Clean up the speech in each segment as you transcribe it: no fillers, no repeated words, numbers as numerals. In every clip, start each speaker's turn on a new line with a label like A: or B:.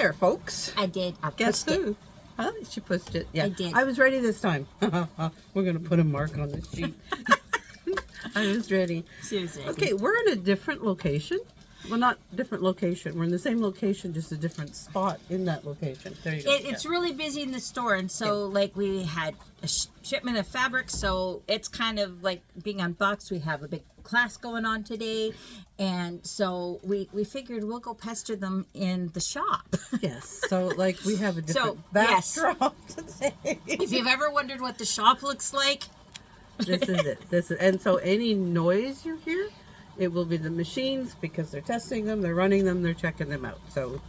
A: there, folks.
B: I did. I
A: Guess
B: pushed
A: who?
B: it.
A: Huh? She pushed it. Yeah.
B: I did.
A: I was ready this time. We're going to put a mark on this sheet. I was ready.
B: Seriously.
A: Okay, we're in a different location. Well, not different location. We're in the same location, just a different spot in that location. There you go.
B: It's really busy in the store, and so like we had a shipment of fabric, so it's kind of like being unboxed. We have a big class going on today, and so we figured we'll go pester them in the shop.
A: Yes. So, like, we have a different
B: yes.
A: backdrop today.
B: If you've ever wondered what the shop looks like,
A: This is it. And so any noise you hear, it will be the machines because they're testing them, they're running them, they're checking them out. So,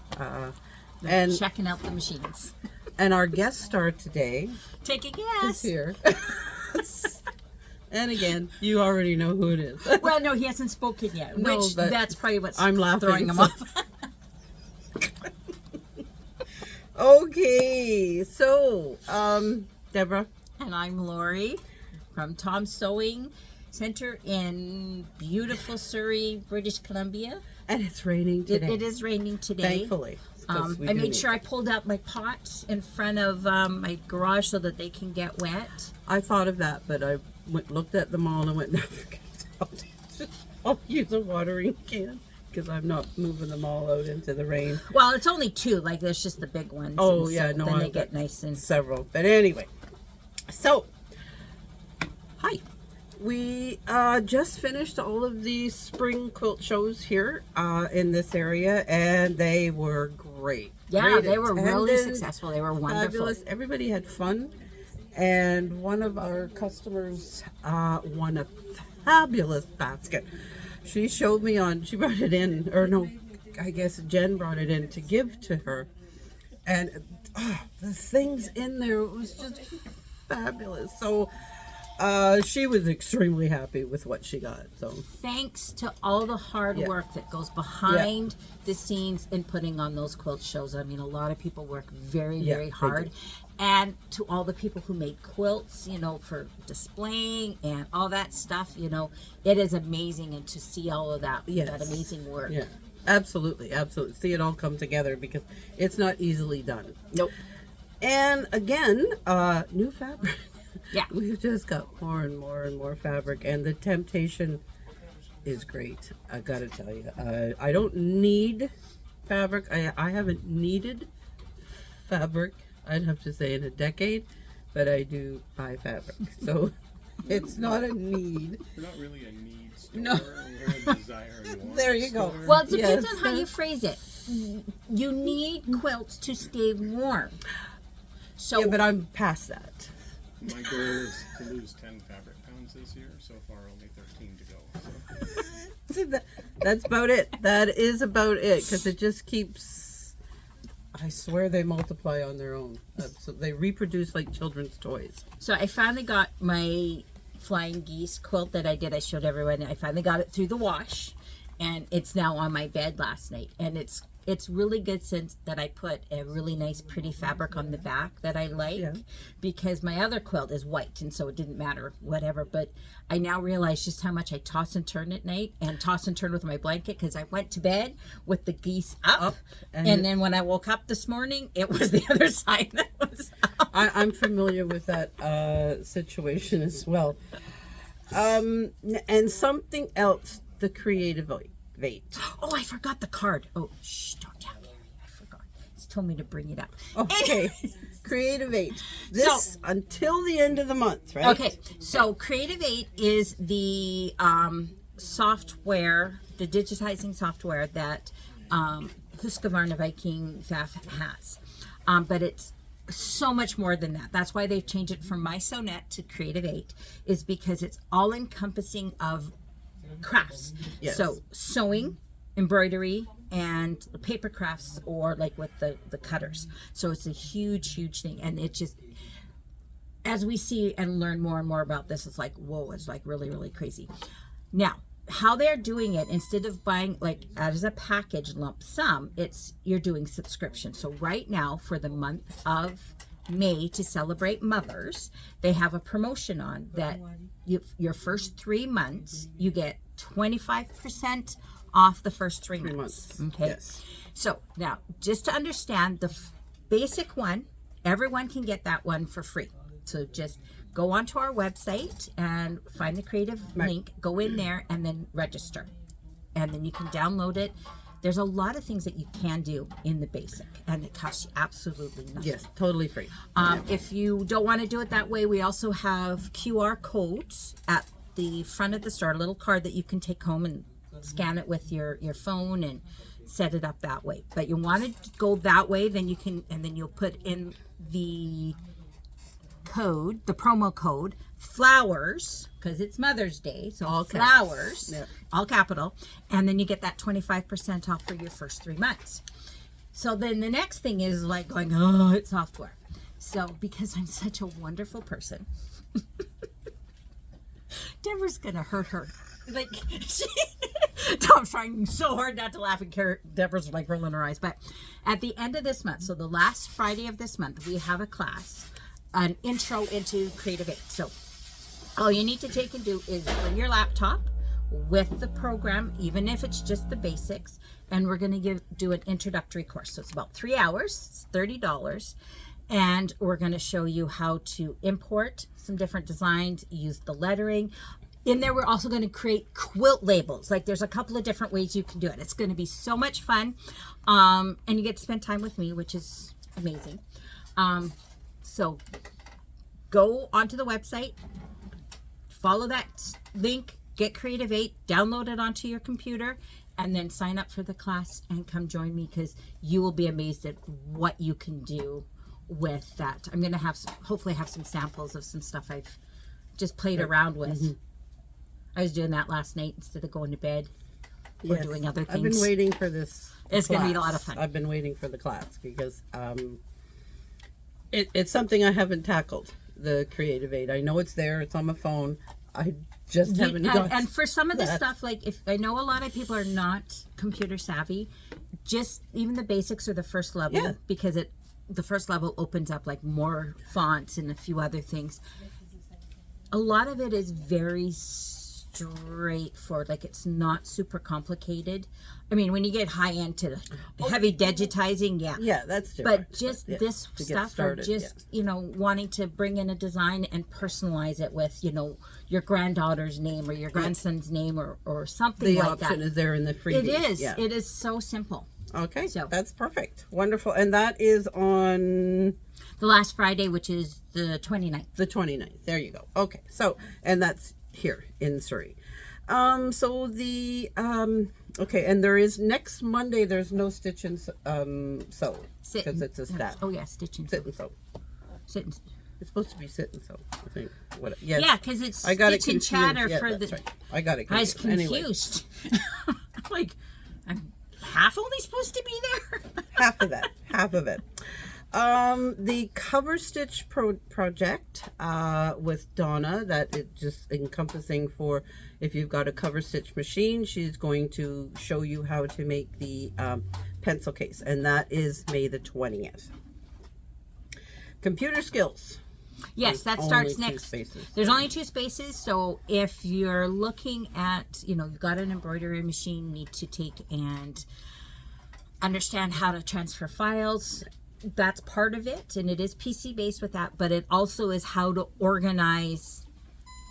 A: and
B: checking out the machines.
A: And our guest star today
B: Take a
A: is
B: guess.
A: here. And again, you already know who it is.
B: Well, no, he hasn't spoken yet,
A: No,
B: which
A: but
B: that's probably what's
A: I'm laughing,
B: throwing him
A: so-
B: off.
A: Okay, so Deborah.
B: And I'm Lori from Tom Sewing Center in beautiful Surrey, British Columbia.
A: And it's raining today.
B: It is raining today.
A: Thankfully. 'cause we
B: I
A: do
B: made
A: need
B: sure I
A: it.
B: pulled out my pots in front of my garage so that they can get wet.
A: I thought of that, but I looked at them all and went, no, forget it. I'll use a watering can because I'm not moving them all out into the rain.
B: Well, it's only two. Like, there's just the big ones.
A: Oh,
B: and
A: yeah,
B: so
A: no,
B: then they
A: I've
B: get
A: got
B: nice and...
A: several. But anyway, so, hi. We just finished all of these spring quilt shows here in this area, and they were great.
B: Yeah,
A: Great
B: they were really
A: attendance,
B: successful. They were wonderful.
A: fabulous. Everybody had fun, and one of our customers won a fabulous basket. She showed me she brought it in, or no, I guess Jen brought it in to give to her, and the things in there, it was just fabulous. So she was extremely happy with what she got. So
B: Thanks to all the hard
A: Yeah.
B: work that goes behind the scenes in putting on those quilt shows. I mean, a lot of people work very,
A: Yeah,
B: very
A: they
B: hard.
A: do.
B: And to all the people who made quilts, for displaying and all that stuff, it is amazing. And to see all of that,
A: Yes.
B: that amazing work.
A: yeah, absolutely, absolutely. See it all come together because it's not easily done.
B: Nope.
A: And again, new fabric.
B: Yeah.
A: We've just got more and more and more fabric, and the temptation is great. I gotta tell you, I don't need fabric. I haven't needed fabric, I'd have to say, in a decade, but I do buy fabric, so it's not a need.
C: We're not really a need store.
A: No.
C: We're a desire and want
A: There you go.
C: store.
B: Well, it depends
A: Yes.
B: on how you phrase it. You need quilts to stay warm. So,
A: Yeah, but I'm past that.
C: My goal is to lose 10 fabric pounds this year. So far, only 13 to go. So.
A: See, that's about it. That is about it, because it just keeps, I swear they multiply on their own. So they reproduce like children's toys.
B: So I finally got my flying geese quilt that I did. I showed everyone. I finally got it through the wash, and it's now on my bed last night. And it's really good since that I put a really nice pretty fabric on the back that I like,
A: Yeah.
B: because my other quilt is white, and so it didn't matter, whatever. But I now realize just how much I toss and turn at night, and toss and turn with my blanket, because I went to bed with the geese up, and then when I woke up this morning, it was the other side that was up.
A: I'm familiar with that situation as well. And something else, the creative Vate.
B: Oh, I forgot the card. Oh, shh, don't tell Gary. I forgot. He's told me to bring it up.
A: Okay, Creative 8. This until the end of the month, right?
B: Okay, so Creative 8 is the software, the digitizing software that Husqvarna Viking FAF has. But it's so much more than that. That's why they've changed it from My Sewnet to Creative 8, is because it's all encompassing of crafts.
A: Yes.
B: So sewing, embroidery, and paper crafts, or like with the cutters. So it's a huge thing, and it just, as we see and learn more and more about this, it's like, whoa, it's like really crazy. Now, how they're doing it, instead of buying like as a package lump sum, you're doing subscription. So right now, for the month of May, to celebrate mothers, they have a promotion on that your first 3 months you get 25% off the first 3 months. Okay.
A: Yes.
B: So now, just to understand the basic one, everyone can get that one for free. So just go onto our website and find the creative link, go in there and then register. And then you can download it. There's a lot of things that you can do in the basic, and it costs you absolutely nothing.
A: Yes, totally free.
B: If you don't want to do it that way, we also have QR codes at the front of the store, a little card that you can take home and scan it with your phone and set it up that way. But you want to go that way, then you can, and then you'll put in the code, the promo code, flowers, because it's Mother's Day, so
A: All caps.
B: flowers,
A: Yep.
B: all capital, and then you get that 25% off for your first 3 months. So then the next thing is like going, oh, it's software. So because I'm such a wonderful person, Deborah's gonna hurt her. Like, I'm trying so hard not to laugh, and Deborah's like rolling her eyes. But at the end of this month, so the last Friday of this month, we have a class, an intro into Creative 8. So all you need to take and do is bring your laptop with the program, even if it's just the basics, and we're going to do an introductory course. So it's about 3 hours, it's $30, and we're going to show you how to import some different designs, use the lettering. In there, we're also going to create quilt labels. Like, there's a couple of different ways you can do it. It's going to be so much fun, and you get to spend time with me, which is amazing. So go onto the website, follow that link, get Creative 8, download it onto your computer, and then sign up for the class and come join me, because you will be amazed at what you can do with that. I'm going to have hopefully have some samples of some stuff I've just played around with.
A: Mm-hmm.
B: I was doing that last night instead of going to bed or doing other things.
A: I've been waiting for this.
B: It's going to be a
A: class.
B: lot of fun.
A: I've been waiting for the class because it's something I haven't tackled. The Creative 8. I know it's there. It's on my phone. I just haven't got.
B: And for some of the
A: that.
B: stuff, like, if I know a lot of people are not computer savvy, just even the basics are the first level,
A: Yeah.
B: because the first level opens up like more fonts and a few other things. A lot of it is very straightforward. Like, it's not super complicated. I mean, when you get high end to heavy digitizing,
A: Yeah, that's different.
B: but just
A: Yeah,
B: this
A: to get
B: stuff,
A: started,
B: or just wanting to bring in a design and personalize it with your granddaughter's name or your grandson's name or something
A: the
B: like
A: option
B: that.
A: is there in the freebie.
B: It is.
A: Yeah.
B: It is so simple.
A: Okay,
B: So-
A: that's perfect. Wonderful. And that is on
B: The last Friday, which is the 29th.
A: the 29th. There you go. Okay, so, and that's here in Surrey. So the, okay, and there is next Monday, there's no stitch and sew,
B: Sit
A: because
B: and-
A: it's a stat.
B: Oh, yeah, stitch and
A: Sit and sew.
B: sit and
A: It's supposed to be sit and sew, I think. What? Yes.
B: Yeah, because it's
A: I got it
B: stitch and
A: confused.
B: chatter
A: Yeah,
B: for
A: that's
B: the.
A: right. I got it
B: I was
A: confused.
B: confused. Like, I'm half only supposed to be there.
A: Half of that. Half of it. The cover stitch project with Donna, that it just encompassing for if you've got a cover stitch machine, she's going to show you how to make the pencil case, and that is May the 20th. Computer skills.
B: Yes, that
A: Only
B: starts
A: 2
B: next.
A: spaces.
B: There's only 2 spaces, so if you're looking at, you've got an embroidery machine, need to take and understand how to transfer files. That's part of it, and it is PC based with that, but it also is how to organize,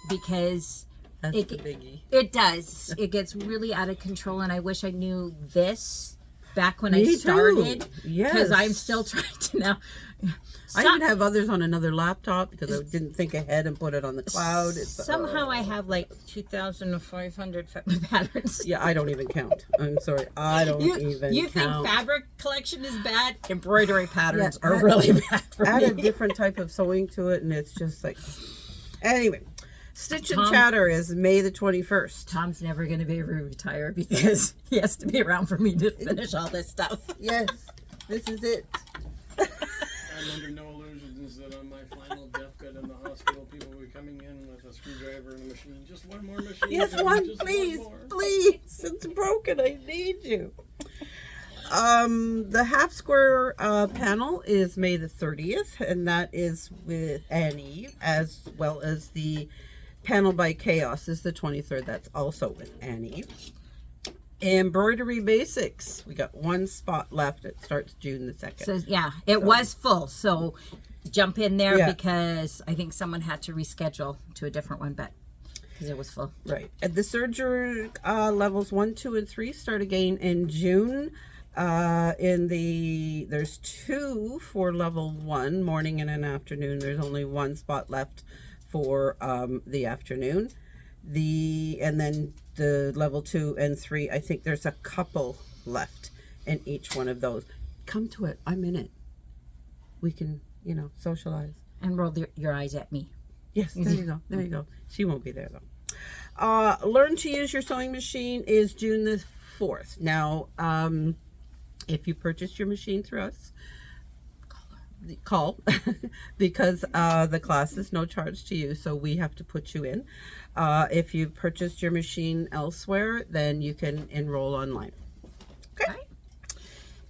B: because
A: That's
B: it,
A: the biggie.
B: it does. It gets really out of control, and I wish I knew this back when I
A: Me too.
B: started,
A: Yes.
B: because I'm still trying to now.
A: I even have others on another laptop because I didn't think ahead and put it on the cloud. It's,
B: Somehow I have like 2,500 patterns.
A: yeah, I don't even count. I'm sorry. I don't even
B: You think
A: count.
B: fabric collection is bad? Embroidery patterns
A: Yeah,
B: are really bad for
A: Add
B: me.
A: a different type of sewing to it, and it's just like. Anyway, Stitch and
B: Tom-
A: Chatter is May the 21st.
B: Tom's never going to be able to retire because he has to be around for me to finish all this stuff.
A: Yes, this is it.
C: I'm under no illusions that on my final deathbed in the hospital, people will be coming in with a screwdriver and a machine. Just one more machine.
A: Yes,
C: Kevin,
A: one,
C: just
A: please,
C: One more.
A: please. It's broken. I need you. The half square panel is May the 30th, and that is with Annie, as well as the panel by Chaos is the 23rd. That's also with Annie. Embroidery Basics. We got one spot left. It starts June the 2nd.
B: So yeah, it was full. So jump in there
A: Yeah.
B: because I think someone had to reschedule to a different one, but because it was full.
A: Right. And the surgery levels 1, 2, and 3 start again in June. There's 2 for level 1, morning and an afternoon. There's only one spot left for the afternoon. And then the level 2 and 3, I think there's a couple left in each one of those. Come to it. I'm in it. We can, socialize.
B: And roll your eyes at me.
A: Yes, there you go. There you go. She won't be there though. Learn to use your sewing machine is June the 4th. Now, if you purchase your machine through us, call because the class is no charge to you, so we have to put you in. If you've purchased your machine elsewhere, then you can enroll online. Okay.
B: Right.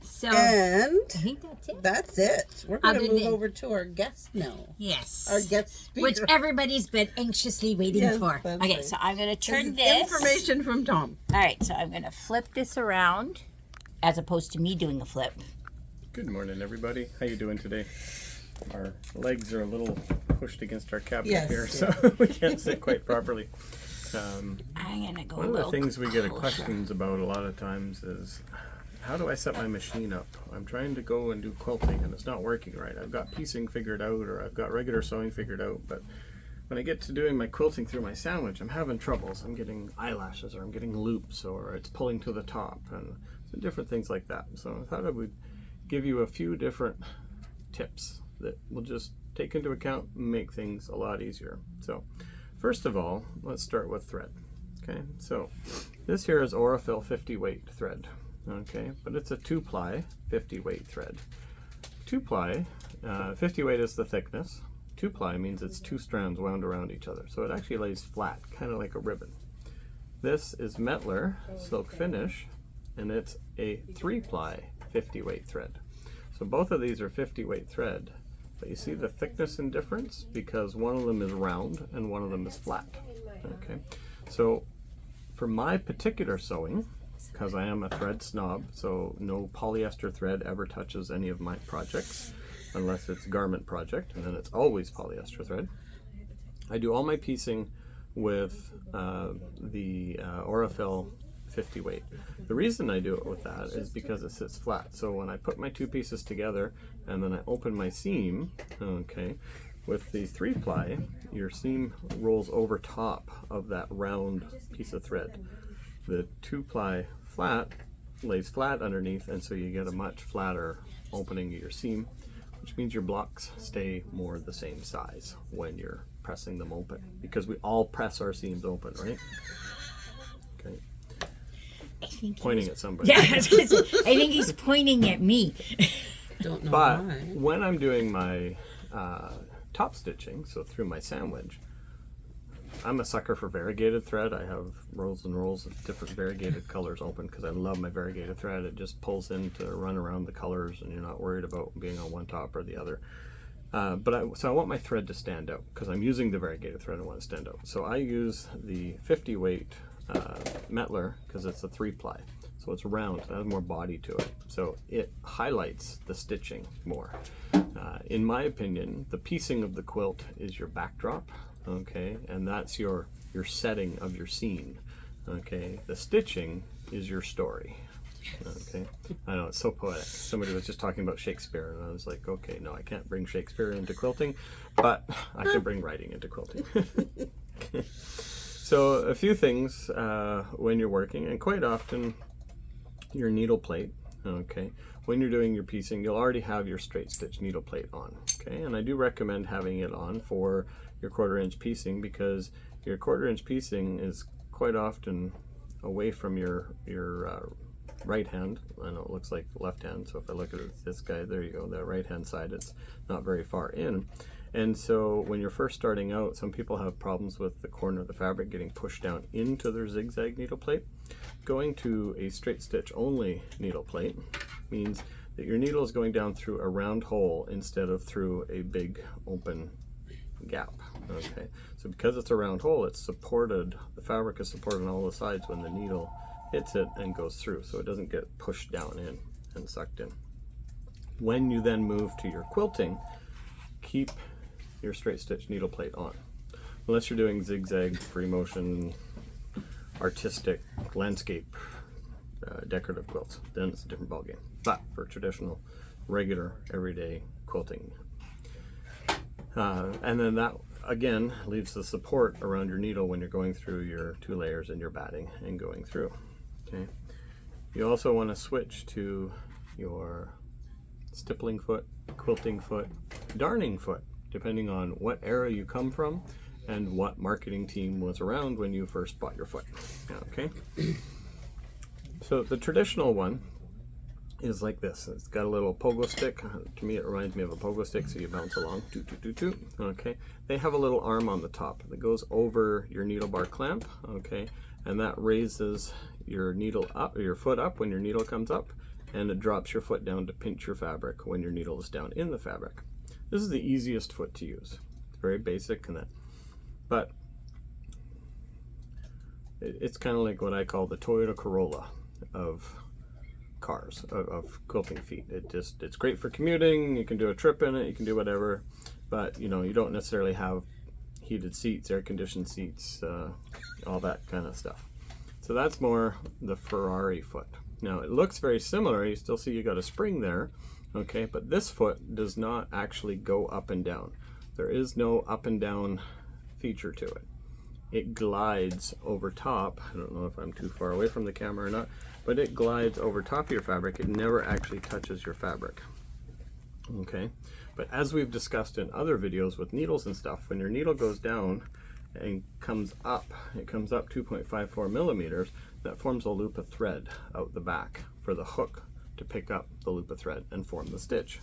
B: So
A: And
B: I think that's it.
A: that's it. We're going to
B: Other
A: move
B: than-
A: over to our guest now.
B: Yes.
A: Our guest speaker.
B: Which everybody's been anxiously waiting
A: Yes,
B: for.
A: that's
B: Okay,
A: right.
B: so I'm going to turn
A: This is
B: this.
A: information from Tom.
B: All right, so I'm going to flip this around as opposed to me doing a flip.
C: Good morning, everybody. How you doing today? Our legs are a little pushed against our cabinet
A: Yes,
C: here,
A: yeah.
C: so we can't sit quite properly.
B: I'm going to go
C: One
B: a
C: of the
B: little
C: things we get
B: closer.
C: questions about a lot of times is, how do I set my machine up? I'm trying to go and do quilting and it's not working right. I've got piecing figured out or I've got regular sewing figured out, but when I get to doing my quilting through my sandwich, I'm having troubles. I'm getting eyelashes or I'm getting loops or it's pulling to the top and some different things like that. So I thought I would give you a few different tips that will just take into account and make things a lot easier. So first of all, let's start with thread. Okay, so this here is Aurifil 50 weight thread. Okay, but it's a 2-ply 50 weight thread. 2-ply, 50 weight is the thickness. 2-ply means it's 2 strands wound around each other. So it actually lays flat, kind of like a ribbon. This is Mettler Silk Finish, and it's a 3-ply 50 weight thread. So both of these are 50 weight thread, but you see the thickness and difference because one of them is round and one of them is flat. Okay, so for my particular sewing, because I am a thread snob, so no polyester thread ever touches any of my projects unless it's a garment project, and then it's always polyester thread. I do all my piecing with the Aurifil 50 weight. The reason I do it with that is because it sits flat. So when I put my 2 pieces together and then I open my seam, okay, with the 3-ply, your seam rolls over top of that round piece of thread. The 2-ply flat lays flat underneath, and so you get a much flatter opening of your seam, which means your blocks stay more the same size when you're pressing them open, because we all press our seams open, right? Okay.
B: I think
C: Pointing at somebody.
B: Yeah, I think he's pointing at me.
A: Don't know
C: But
A: why.
C: when I'm doing my top stitching, so through my sandwich, I'm a sucker for variegated thread. I have rolls and rolls of different variegated colors open because I love my variegated thread. It just pulls in to run around the colors and you're not worried about being on one top or the other. So I want my thread to stand out because I'm using the variegated thread. I want it to stand out. So I use the 50 weight Mettler because it's a 3-ply. So it's round, it has more body to it. So it highlights the stitching more. In my opinion, the piecing of the quilt is your backdrop, okay? And that's your setting of your scene, okay? The stitching is your story, okay? I know, it's so poetic. Somebody was just talking about Shakespeare, and I was like, okay, no, I can't bring Shakespeare into quilting, but I can bring writing into quilting. Okay. So a few things when you're working, and quite often, your needle plate, okay, when you're doing your piecing, you'll already have your straight stitch needle plate on, okay, and I do recommend having it on for your 1/4 inch piecing because your 1/4 inch piecing is quite often away from your right hand. I know it looks like left hand, so if I look at this guy, there you go, the right hand side, it's not very far in. And so when you're first starting out, some people have problems with the corner of the fabric getting pushed down into their zigzag needle plate. Going to a straight stitch only needle plate means that your needle is going down through a round hole instead of through a big open gap. Okay, so because it's a round hole, it's supported, the fabric is supported on all the sides when the needle hits it and goes through, so it doesn't get pushed down in and sucked in. When you then move to your quilting, keep your straight stitch needle plate on. Unless you're doing zigzag, free motion, artistic, landscape, decorative quilts, then it's a different ballgame. But for traditional, regular, everyday quilting, and then that again leaves the support around your needle when you're going through your 2 layers and your batting and going through. Okay. You also want to switch to your stippling foot, quilting foot, darning foot, depending on what era you come from and what marketing team was around when you first bought your foot. Okay. So the traditional one is like this. It's got a little pogo stick. To me, it reminds me of a pogo stick, so you bounce along. Toot, toot, toot, toot. Okay. They have a little arm on the top that goes over your needle bar clamp. Okay. And that raises your needle up, your foot up when your needle comes up, and it drops your foot down to pinch your fabric when your needle is down in the fabric. This is the easiest foot to use. It's very basic in that. But it's kind of like what I call the Toyota Corolla of cars, of quilting feet. It's great for commuting. You can do a trip in it, you can do whatever, but you don't necessarily have heated seats, air conditioned seats, all that kind of stuff. So that's more the Ferrari foot. Now it looks very similar. You still see you got a spring there, okay, but this foot does not actually go up and down. There is no up and down feature to it. It glides over top. I don't know if I'm too far away from the camera or not, but it glides over top of your fabric. It never actually touches your fabric. Okay, but as we've discussed in other videos with needles and stuff, when your needle goes down and comes up, it comes up 2.54 millimeters, that forms a loop of thread out the back for the hook to pick up the loop of thread and form the stitch.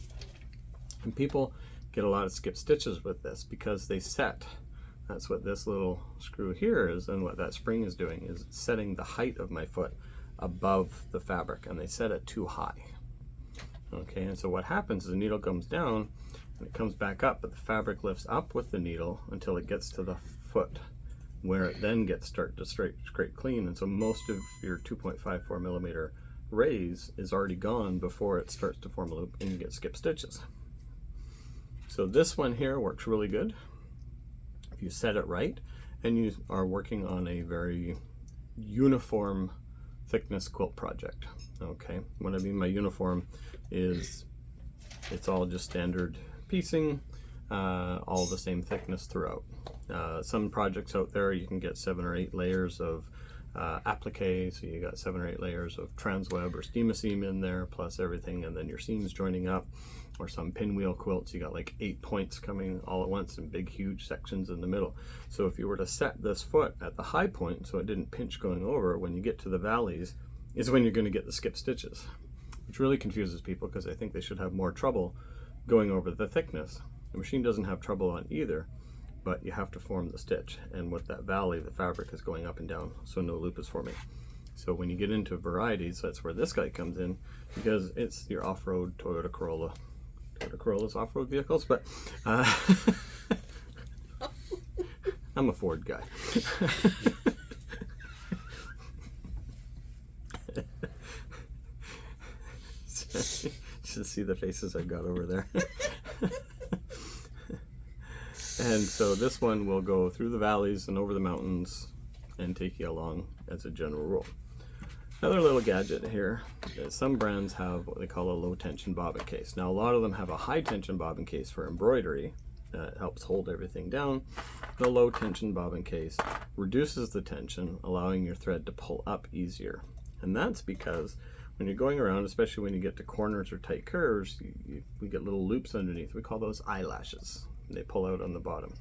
C: And people get a lot of skip stitches with this because they set. That's what this little screw here is, and what that spring is doing is setting the height of my foot above the fabric, and they set it too high. Okay, and so what happens is the needle comes down and it comes back up, but the fabric lifts up with the needle until it gets to the foot, where it then gets start to straight clean. And so most of your 2.54 millimeter raise is already gone before it starts to form a loop, and you get skip stitches. So this one here works really good if you set it right and you are working on a very uniform thickness quilt project. Okay, what I mean by uniform is it's all just standard piecing, all the same thickness throughout. Some projects out there you can get 7 or 8 layers of applique, so you got 7 or 8 layers of transweb or steam-a-seam in there, plus everything, and then your seams joining up. Or some pinwheel quilts, you got like 8 points coming all at once and big huge sections in the middle. So if you were to set this foot at the high point so it didn't pinch going over, when you get to the valleys is when you're going to get the skip stitches, which really confuses people because I think they should have more trouble going over the thickness. The machine doesn't have trouble on either, but you have to form the stitch, and with that valley the fabric is going up and down so no loop is forming. So when you get into varieties, that's where this guy comes in, because it's your off-road Toyota Corolla. Toyota Corolla's off-road vehicles, but I'm a Ford guy. Just see the faces I've got over there. And so this one will go through the valleys and over the mountains and take you along as a general rule. Another little gadget here is some brands have what they call a low tension bobbin case. Now a lot of them have a high tension bobbin case for embroidery that helps hold everything down. The low tension bobbin case reduces the tension, allowing your thread to pull up easier. And that's because when you're going around, especially when you get to corners or tight curves, we get little loops underneath. We call those eyelashes. They pull out on the bottom.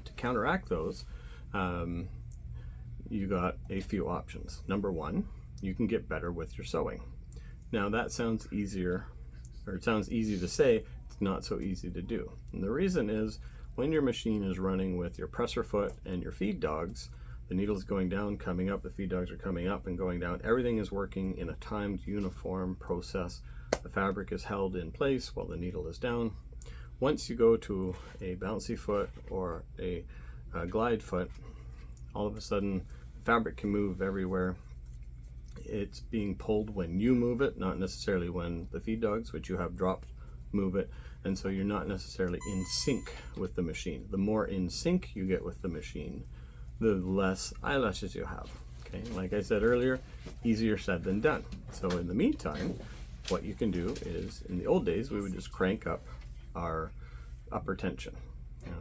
C: To counteract those, you got a few options. Number one, you can get better with your sewing. Now that sounds easier, or it sounds easy to say, it's not so easy to do. And the reason is when your machine is running with your presser foot and your feed dogs, the needle's going down, coming up, the feed dogs are coming up and going down. Everything is working in a timed, uniform process. The fabric is held in place while the needle is down. Once you go to a bouncy foot or a glide foot, all of a sudden the fabric can move everywhere it's being pulled when you move it, not necessarily when the feed dogs, which you have dropped, move it. And so you're not necessarily in sync with the machine. The more in sync you get with the machine, the less eyelashes you have. Okay, like I said earlier, easier said than done. So in the meantime, what you can do is, in the old days, we would just crank up our upper tension.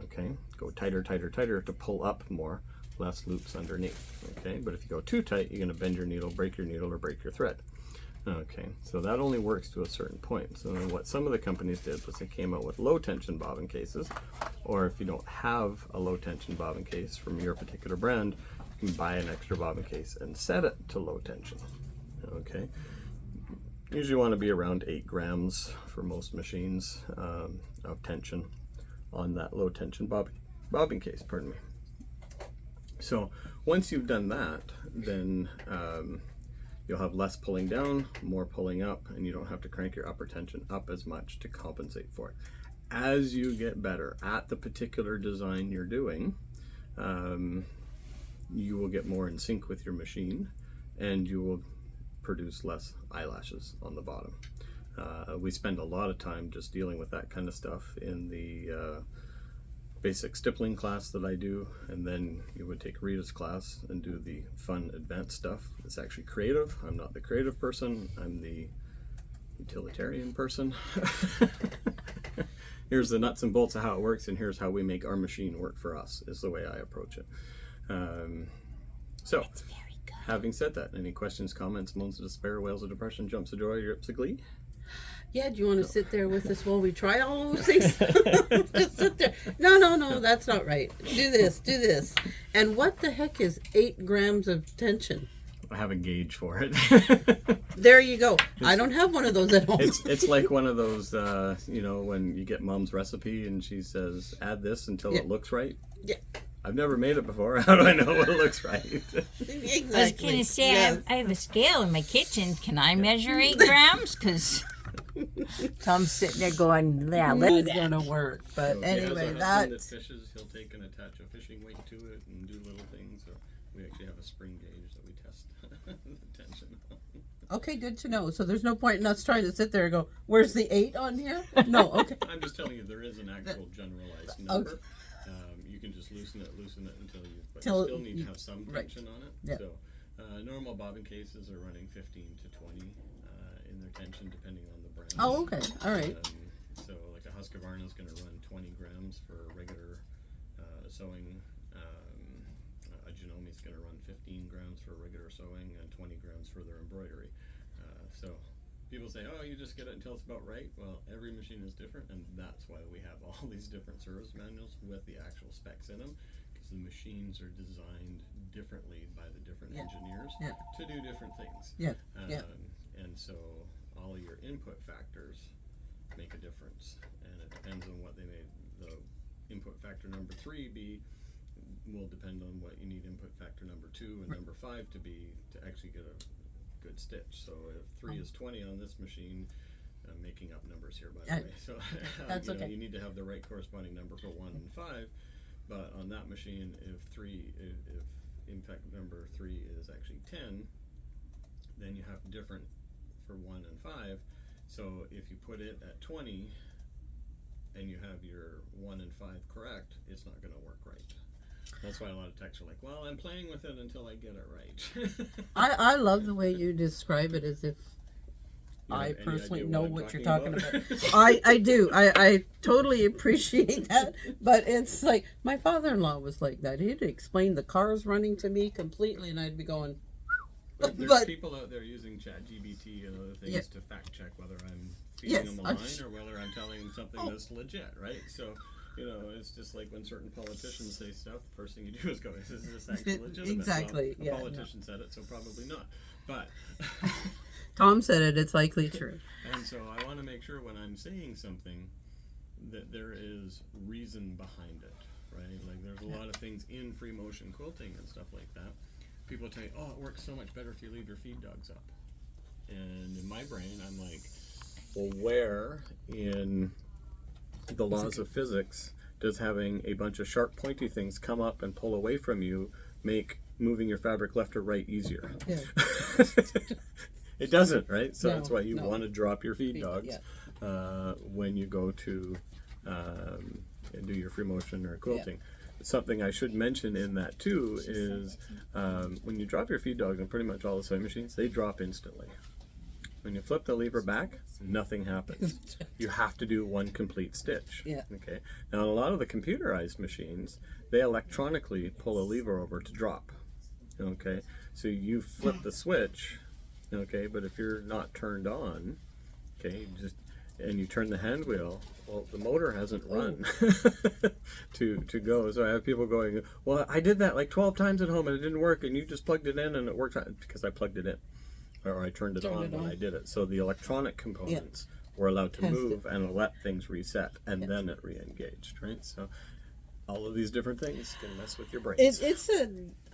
C: Okay, go tighter, tighter, tighter to pull up more, less loops underneath. Okay, but if you go too tight, you're going to bend your needle, break your needle, or break your thread. Okay, so that only works to a certain point. So then what some of the companies did was they came out with low tension bobbin cases, or if you don't have a low tension bobbin case from your particular brand, you can buy an extra bobbin case and set it to low tension. Okay, usually want to be around 8 grams for most machines of tension on that low tension bobbin case, pardon me. So once you've done that, then you'll have less pulling down, more pulling up, and you don't have to crank your upper tension up as much to compensate for it. As you get better at the particular design you're doing, you will get more in sync with your machine, and you will produce less eyelashes on the bottom. We spend a lot of time just dealing with that kind of stuff in the basic stippling class that I do, and then you would take Rita's class and do the fun advanced stuff. It's actually creative. I'm not the creative person, I'm the utilitarian person. Here's the nuts and bolts of how it works, and here's how we make our machine work for us, is the way I approach it. So having said that, any questions, comments, moans of despair, wails of depression, jumps of joy, yips of glee?
A: Yeah, do you want to sit there with us while we try all those things? Just sit there. No, that's not right. Do this. And what the heck is 8 grams of tension?
C: I have a gauge for it.
A: There you go. I don't have one of those at home.
C: It's like one of those, you know, when you get mom's recipe and she says, add this until it looks right.
A: Yeah.
C: I've never made it before. How do I know what it looks right?
A: Exactly.
D: I was going to say,
A: Yes.
D: I have a scale in my kitchen. Can I measure 8 grams? Because Tom's sitting there going, yeah,
A: It's gonna work. But
C: So if he has a
A: anyway,
C: husband
A: that
C: that fishes, he'll take and attach a fishing weight to it and do little things. So we actually have a spring gauge that we test the tension on.
A: okay, good to know. So there's no point in us trying to sit there and go, where's the 8 on here? No, okay.
C: I'm just telling you, there is an actual generalized number. You can just loosen it until you, but
A: Till
C: you still need
A: you-
C: to have some
A: right.
C: tension on it.
A: Yeah.
C: So normal bobbin cases are running 15 to 20 in their tension, depending on the brand.
A: Oh, okay. All right.
C: So like a Husqvarna is going to run 20 grams for regular sewing. A Janome is going to run 15 grams for regular sewing and 20 grams for their embroidery. So people say, oh, you just get it until it's about right. Well, every machine is different, and that's why we have all these different service manuals with the actual specs in them, because the machines are designed differently by the different engineers to do different things.
A: Yeah.
C: And so all of your input factors make a difference, and it depends on what they made the input factor number 3 be. Will depend on what you need input factor number 2 and number 5 to be to actually get a good stitch. So if 3 is 20 on this machine, I'm making up numbers here by the way. So
A: That's okay.
C: you need to have the right corresponding number for 1 and 5. But on that machine, if impact number 3 is actually 10, then you have different for 1 and 5. So if you put it at 20 and you have your 1 and 5 correct, it's not going to work right. That's why a lot of techs are like, well, I'm playing with it until I get it right.
A: I love the way you describe it as if
C: You
A: I
C: have any
A: personally
C: idea
A: know
C: what I'm
A: what you're
C: talking
A: talking
C: about?
A: about. I do. I totally appreciate that. But it's like my father-in-law was like that. He'd explain the cars running to me completely, and I'd be going,
C: There's
A: but
C: people out there using ChatGPT and other things
A: Yeah.
C: to fact check whether I'm feeding
A: Yes,
C: them a
A: I'm
C: line
A: sh-
C: or whether I'm telling them something
A: Oh.
C: that's legit, right? So, you know, it's just like when certain politicians say stuff, the first thing you do is go, is this actually legitimate?
A: Exactly,
C: Well,
A: yeah,
C: a politician said it, so probably not. But,
A: Tom said it. It's likely true.
C: and so I want to make sure when I'm saying something that there is reason behind it, right? Like there's a lot of things in free motion quilting and stuff like that. People tell you, oh, it works so much better if you leave your feed dogs up. And in my brain, I'm like, well, where in the laws of physics does having a bunch of sharp, pointy things come up and pull away from you make moving your fabric left or right easier.
A: Yeah.
C: It doesn't, right? So
A: No,
C: that's why you
A: no.
C: want to drop your feed
A: Feed,
C: dogs when you go to do your free motion or quilting. Something I should mention in that too is when you drop your feed dogs on pretty much all the sewing machines, they drop instantly. When you flip the lever back, nothing happens. You have to do one complete stitch.
A: Yeah.
C: Okay. Now, on a lot of the computerized machines, they electronically pull a lever over to drop. Okay. So you flip the switch. Okay. But if you're not turned on, okay, and you turn the hand wheel, well, the motor hasn't run to go. So I have people going, well, I did that like 12 times at home and it didn't work, and you just plugged it in and it worked, because I plugged it in. Or I turned it on when I did it. So the electronic components were allowed to move and let things reset, and then it re-engaged, right? So all of these different things can mess with your brains.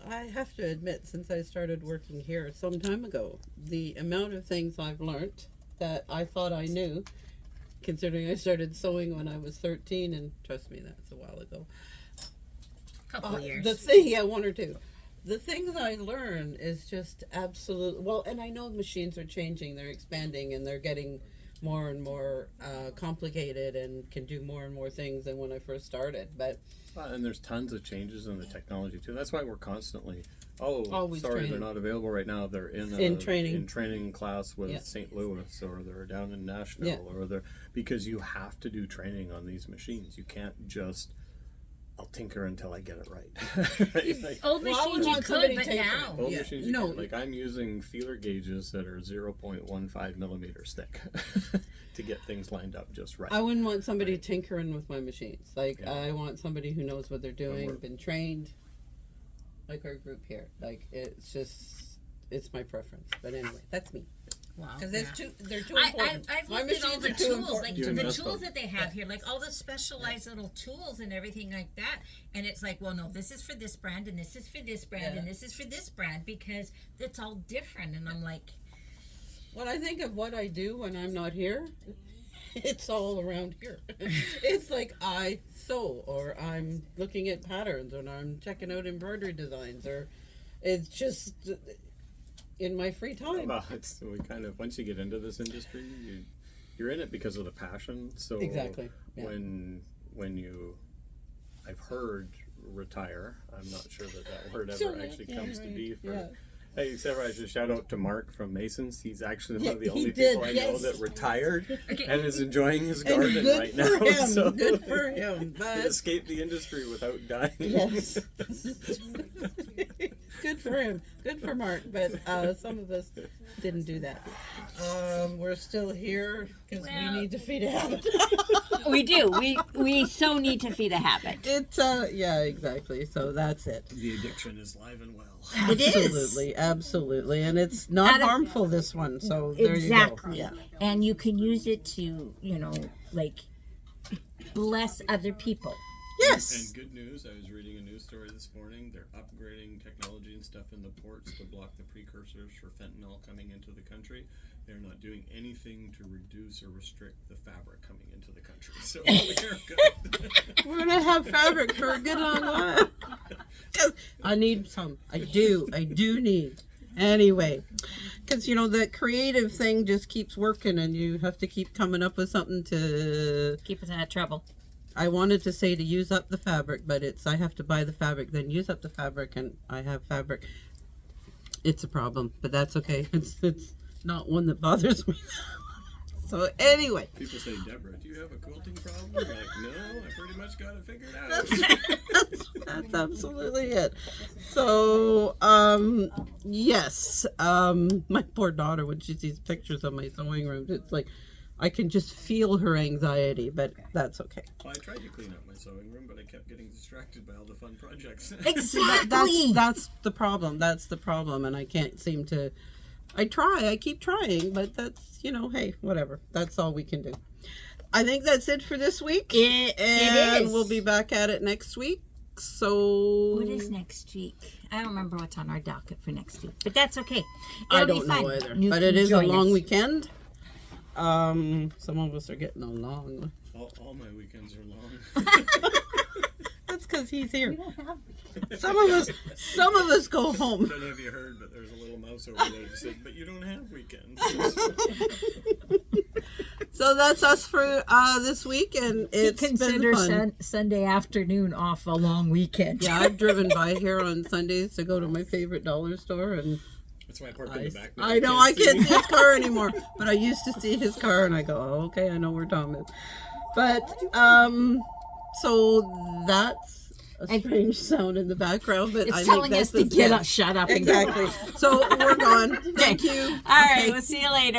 A: I have to admit, since I started working here some time ago, the amount of things I've learned that I thought I knew, considering I started sewing when I was 13, and trust me, that's a while ago.
D: Couple years.
A: The thing, yeah, one or two. The things I learn is just absolute. Well, and I know machines are changing, they're expanding, and they're getting more and more complicated and can do more and more things than when I first started. But
C: And there's tons of changes in the technology too. That's why we're constantly,
A: Always
C: sorry,
A: training.
C: they're not available right now. They're
A: In training.
C: in training class with St. Louis, or they're down in Nashville, or they're, because you have to do training on these machines. You can't just, I'll tinker until I get it right. Right? Like,
D: Old
A: Well, I would
D: machines you
A: want
D: could,
A: somebody
D: but
A: taking
D: now.
C: old
A: Yeah,
C: machines, you
A: no.
C: can't. Like, I'm using feeler gauges that are 0.15 millimeters thick to get things lined up just right.
A: I wouldn't want somebody tinkering with my machines. Like, I want somebody who knows what they're doing, been trained, like our group here. Like, it's my preference. But anyway, that's me.
D: Wow.
A: Because they're too
D: I've
A: important.
D: looked
A: My
D: at all
A: machines
D: the
A: are too
D: tools,
A: important.
D: like
C: You
D: the
C: invest
D: tools
C: them.
D: that they have here, like all the specialized little tools and everything like that. And it's like, well, no, this is for this brand, and this is for this brand, and this is for this brand, because it's all different. And I'm like,
A: When I think of what I do when I'm not here, it's all around here. It's like I sew, or I'm looking at patterns, or I'm checking out embroidery designs, or it's just in my free time.
C: Well, we kind of, once you get into this industry, you're in it because of the passion. So
A: Exactly, yeah.
C: when you, I've heard retire. I'm not sure that word ever
A: So,
C: actually
A: yeah,
C: comes to
A: right,
C: be. For,
A: yeah.
C: Hey, Sarah, I should shout out to Mark from Masons. He's actually one of the
A: Yeah, he
C: only
A: did,
C: people I know
A: yes.
C: that retired
D: Okay.
C: and is enjoying his
A: And
C: garden
A: good
C: right
A: for
C: now.
A: him.
C: So
A: Good for him.
C: he
A: But
C: escaped the industry without dying.
A: yes, good for him. Good for Mark. But some of us didn't do that. We're still here because
D: Well-
A: we need to feed a habit.
D: we do. We so need to feed a habit.
A: It's yeah, exactly. So that's it.
C: The addiction is live and well.
D: It is.
A: Absolutely, absolutely, and it's not
D: Out of-
A: harmful. This one, so there
D: Exactly.
A: you go.
D: And you can use it to, like, bless other people.
A: Yes.
C: And good news, I was reading a news story this morning. They're upgrading technology and stuff in the ports to block the precursors for fentanyl coming into the country. They're not doing anything to reduce or restrict the fabric coming into the country. So they're good.
A: We're gonna have fabric for a good long while. 'Cause I need some. I do need. Anyway, because the creative thing just keeps working, and you have to keep coming up with something to.
D: Keep us out of trouble.
A: I wanted to say to use up the fabric, but I have to buy the fabric, then use up the fabric, and I have fabric. It's a problem, but that's okay. It's not one that bothers me. So anyway,
C: People say, Deborah, do you have a quilting problem? I'm like, no, I pretty much got it figured out.
A: that's absolutely it. So yes, my poor daughter, when she sees pictures of my sewing room, it's like I can just feel her anxiety, but that's okay.
C: Well, I tried to clean up my sewing room, but I kept getting distracted by all the fun projects.
D: Exactly.
A: That's the problem. That's the problem, and I can't seem to. I keep trying, but that's hey, whatever. That's all we can do. I think that's it for this week.
D: It
A: and
D: is.
A: we'll be back at it next week. So
D: What is next week? I don't remember what's on our docket for next week, but that's okay.
A: I
D: It'll
A: don't
D: be
A: know
D: fun.
A: either.
D: You
A: But
D: can
A: it is a
D: join
A: long
D: us.
A: weekend. Some of us are getting along.
C: all my weekends are long.
A: That's that's because he's here. Some of us go home.
C: I don't know if you heard, but there's a little mouse over there that said, but you don't have weekends.
A: So that's us for this week, and it's
B: Consider
A: been fun.
B: Sunday afternoon off a long weekend.
A: Yeah, I've driven by here on Sundays to go to my favorite dollar store, and
C: That's why I parked in the back.
A: I know I can't see his car anymore, but I used to see his car, and I go, oh, okay, I know where Tom is. But so that's a strange sound in the background, but
B: It's
A: I
B: telling
A: think
B: us
A: that's
B: to
A: the
B: get
A: sense.
B: up, shut up, and
A: Exactly. So we're gone. Thank you.
B: All right, we'll see you later.